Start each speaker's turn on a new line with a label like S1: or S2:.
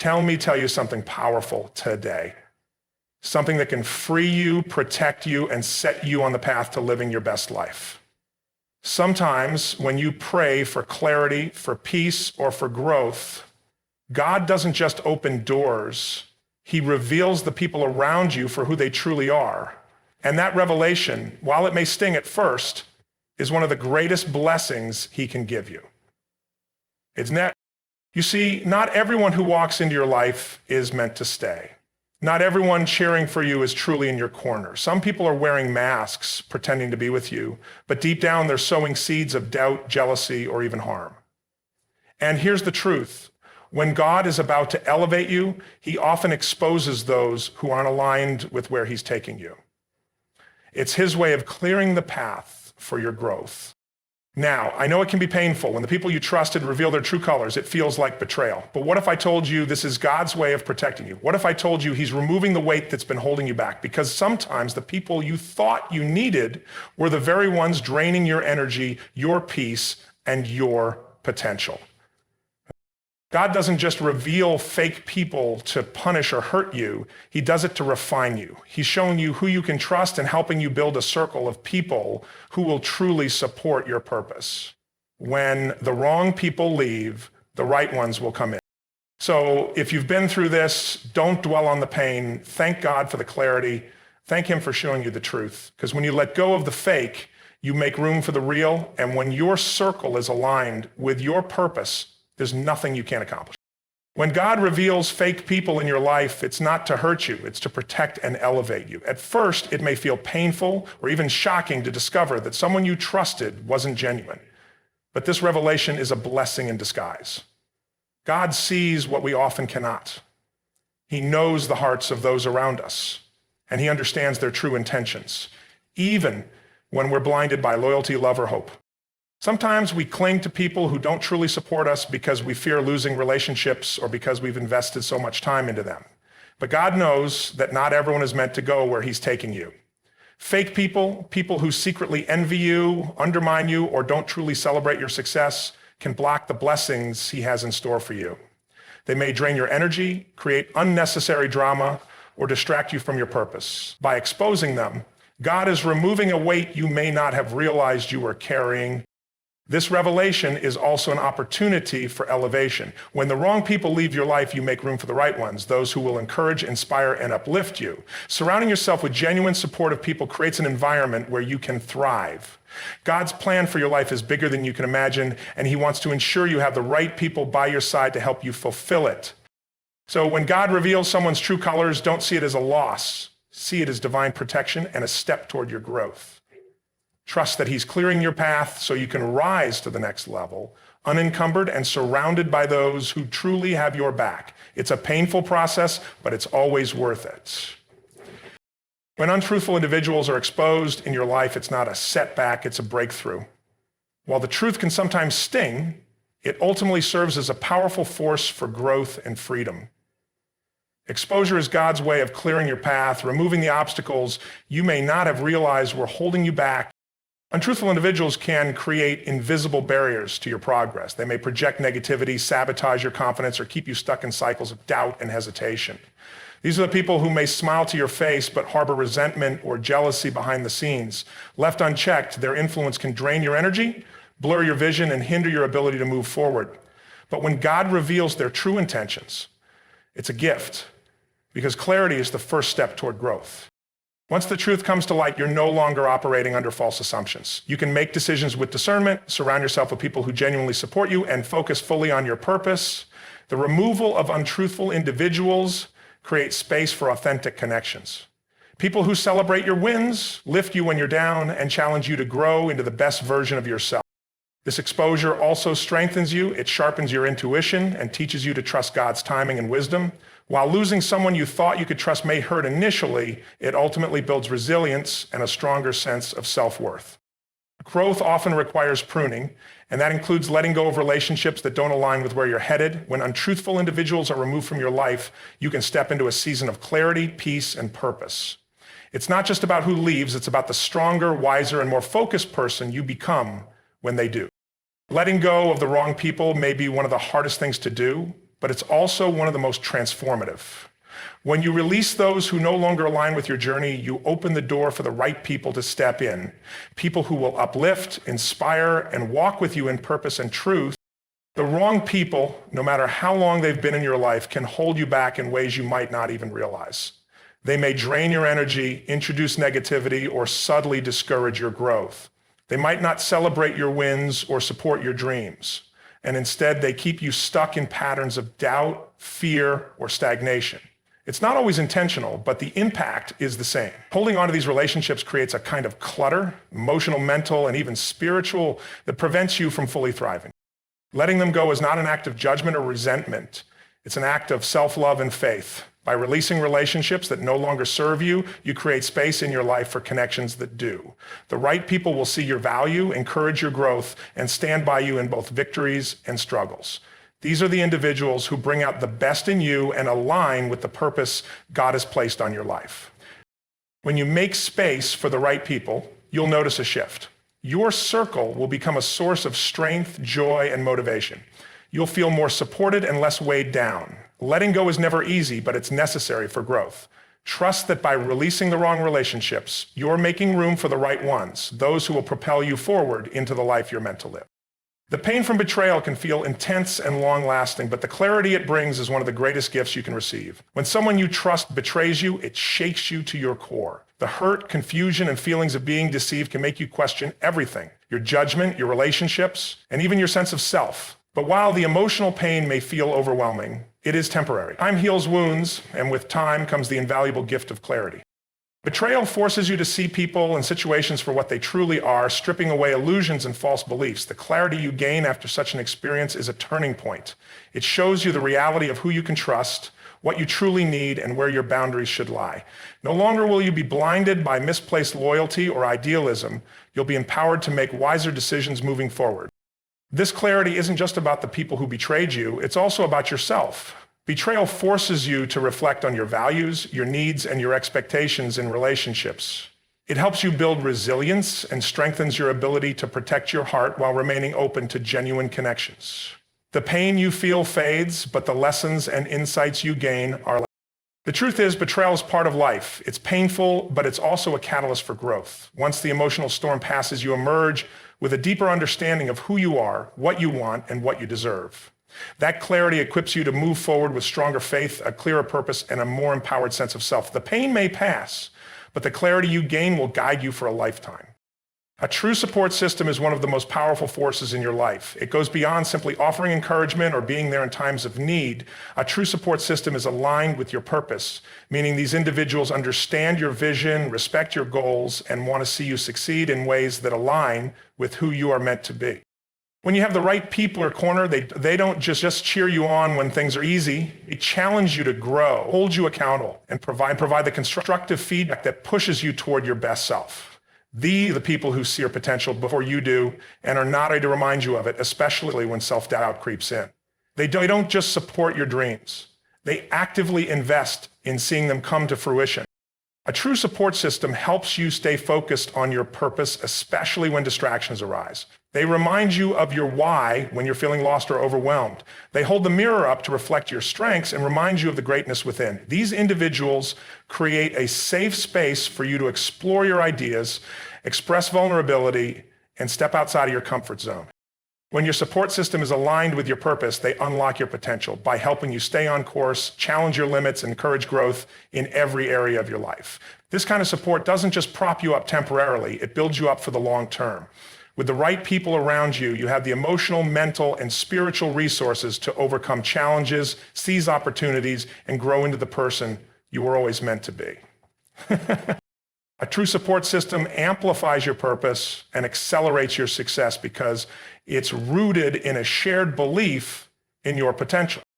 S1: tell you something powerful today. Something that can free you, protect you, and set you on the path to living your best life. Sometimes when you pray for clarity, for peace, or for growth, God doesn't just open doors, He reveals the people around you for who they truly are. And that revelation, while it may sting at first, is one of the greatest blessings He can give you. You see, not everyone who walks into your life is meant to stay. Not everyone cheering for you is truly in your corner. Some people are wearing masks, pretending to be with you, but deep down they're sowing seeds of doubt, jealousy, or even harm. And here's the truth. When God is about to elevate you, He often exposes those who aren't aligned with where He's taking you. It's His way of clearing the path for your growth. Now, I know it can be painful. When the people you trusted reveal their true colors, it feels like betrayal. But what if I told you this is God's way of protecting you? What if I told you He's removing the weight that's been holding you back? Because sometimes the people you thought you needed were the very ones draining your energy, your peace, and your potential. God doesn't just reveal fake people to punish or hurt you. He does it to refine you. He's showing you who you can trust and helping you build a circle of people who will truly support your purpose. When the wrong people leave, the right ones will come in. So if you've been through this, don't dwell on the pain. Thank God for the clarity. Thank Him for showing you the truth. Because when you let go of the fake, you make room for the real. And when your circle is aligned with your purpose, there's nothing you can't accomplish. When God reveals fake people in your life, it's not to hurt you, it's to protect and elevate you. At first, it may feel painful or even shocking to discover that someone you trusted wasn't genuine. But this revelation is a blessing in disguise. God sees what we often cannot. He knows the hearts of those around us, and He understands their true intentions, even when we're blinded by loyalty, love, or hope. Sometimes we cling to people who don't truly support us because we fear losing relationships or because we've invested so much time into them. But God knows that not everyone is meant to go where He's taking you. Fake people, people who secretly envy you, undermine you, or don't truly celebrate your success can block the blessings He has in store for you. They may drain your energy, create unnecessary drama, or distract you from your purpose. By exposing them, God is removing a weight you may not have realized you were carrying. This revelation is also an opportunity for elevation. When the wrong people leave your life, you make room for the right ones, those who will encourage, inspire, and uplift you. Surrounding yourself with genuine, supportive people creates an environment where you can thrive. God's plan for your life is bigger than you can imagine, and He wants to ensure you have the right people by your side to help you fulfill it. So when God reveals someone's true colors, don't see it as a loss. See it as divine protection and a step toward your growth. Trust that He's clearing your path so you can rise to the next level, unencumbered and surrounded by those who truly have your back. It's a painful process, but it's always worth it. When untruthful individuals are exposed in your life, it's not a setback, it's a breakthrough. While the truth can sometimes sting, it ultimately serves as a powerful force for growth and freedom. Exposure is God's way of clearing your path, removing the obstacles you may not have realized were holding you back. Untruthful individuals can create invisible barriers to your progress. They may project negativity, sabotage your confidence, or keep you stuck in cycles of doubt and hesitation. These are the people who may smile to your face but harbor resentment or jealousy behind the scenes. Left unchecked, their influence can drain your energy, blur your vision, and hinder your ability to move forward. But when God reveals their true intentions, it's a gift, because clarity is the first step toward growth. Once the truth comes to light, you're no longer operating under false assumptions. You can make decisions with discernment, surround yourself with people who genuinely support you, and focus fully on your purpose. The removal of untruthful individuals creates space for authentic connections. People who celebrate your wins, lift you when you're down, and challenge you to grow into the best version of yourself. This exposure also strengthens you, it sharpens your intuition, and teaches you to trust God's timing and wisdom. While losing someone you thought you could trust may hurt initially, it ultimately builds resilience and a stronger sense of self-worth. Growth often requires pruning, and that includes letting go of relationships that don't align with where you're headed. When untruthful individuals are removed from your life, you can step into a season of clarity, peace, and purpose. It's not just about who leaves, it's about the stronger, wiser, and more focused person you become when they do. Letting go of the wrong people may be one of the hardest things to do, but it's also one of the most transformative. When you release those who no longer align with your journey, you open the door for the right people to step in, people who will uplift, inspire, and walk with you in purpose and truth. The wrong people, no matter how long they've been in your life, can hold you back in ways you might not even realize. They may drain your energy, introduce negativity, or subtly discourage your growth. They might not celebrate your wins or support your dreams, and instead they keep you stuck in patterns of doubt, fear, or stagnation. It's not always intentional, but the impact is the same. Holding on to these relationships creates a kind of clutter, emotional, mental, and even spiritual, that prevents you from fully thriving. Letting them go is not an act of judgment or resentment. It's an act of self-love and faith. By releasing relationships that no longer serve you, you create space in your life for connections that do. The right people will see your value, encourage your growth, and stand by you in both victories and struggles. These are the individuals who bring out the best in you and align with the purpose God has placed on your life. When you make space for the right people, you'll notice a shift. Your circle will become a source of strength, joy, and motivation. You'll feel more supported and less weighed down. Letting go is never easy, but it's necessary for growth. Trust that by releasing the wrong relationships, you're making room for the right ones, those who will propel you forward into the life you're meant to live. The pain from betrayal can feel intense and long-lasting, but the clarity it brings is one of the greatest gifts you can receive. When someone you trust betrays you, it shakes you to your core. The hurt, confusion, and feelings of being deceived can make you question everything: your judgment, your relationships, and even your sense of self. But while the emotional pain may feel overwhelming, it is temporary. Time heals wounds, and with time comes the invaluable gift of clarity. Betrayal forces you to see people and situations for what they truly are, stripping away illusions and false beliefs. The clarity you gain after such an experience is a turning point. It shows you the reality of who you can trust, what you truly need, and where your boundaries should lie. No longer will you be blinded by misplaced loyalty or idealism. You'll be empowered to make wiser decisions moving forward. This clarity isn't just about the people who betrayed you, it's also about yourself. Betrayal forces you to reflect on your values, your needs, and your expectations in relationships. It helps you build resilience and strengthens your ability to protect your heart while remaining open to genuine connections. The pain you feel fades, but the lessons and insights you gain are. The truth is, betrayal is part of life. It's painful, but it's also a catalyst for growth. Once the emotional storm passes, you emerge with a deeper understanding of who you are, what you want, and what you deserve. That clarity equips you to move forward with stronger faith, a clearer purpose, and a more empowered sense of self. The pain may pass, but the clarity you gain will guide you for a lifetime. A true support system is one of the most powerful forces in your life. It goes beyond simply offering encouragement or being there in times of need. A true support system is aligned with your purpose, meaning these individuals understand your vision, respect your goals, and want to see you succeed in ways that align with who you are meant to be. When you have the right people in your corner, they don't just cheer you on when things are easy. They challenge you to grow, hold you accountable, and provide the constructive feedback that pushes you toward your best self. These are the people who see your potential before you do and are not ready to remind you of it, especially when self-doubt creeps in. They don't just support your dreams. They actively invest in seeing them come to fruition. A true support system helps you stay focused on your purpose, especially when distractions arise. They remind you of your why when you're feeling lost or overwhelmed. They hold the mirror up to reflect your strengths and remind you of the greatness within. These individuals create a safe space for you to explore your ideas, express vulnerability, and step outside of your comfort zone. When your support system is aligned with your purpose, they unlock your potential by helping you stay on course, challenge your limits, and encourage growth in every area of your life. This kind of support doesn't just prop you up temporarily, it builds you up for the long term. With the right people around you, you have the emotional, mental, and spiritual resources to overcome challenges, seize opportunities, and grow into the person you were always meant to be. A true support system amplifies your purpose and accelerates your success because it's rooted in a shared belief in your potential.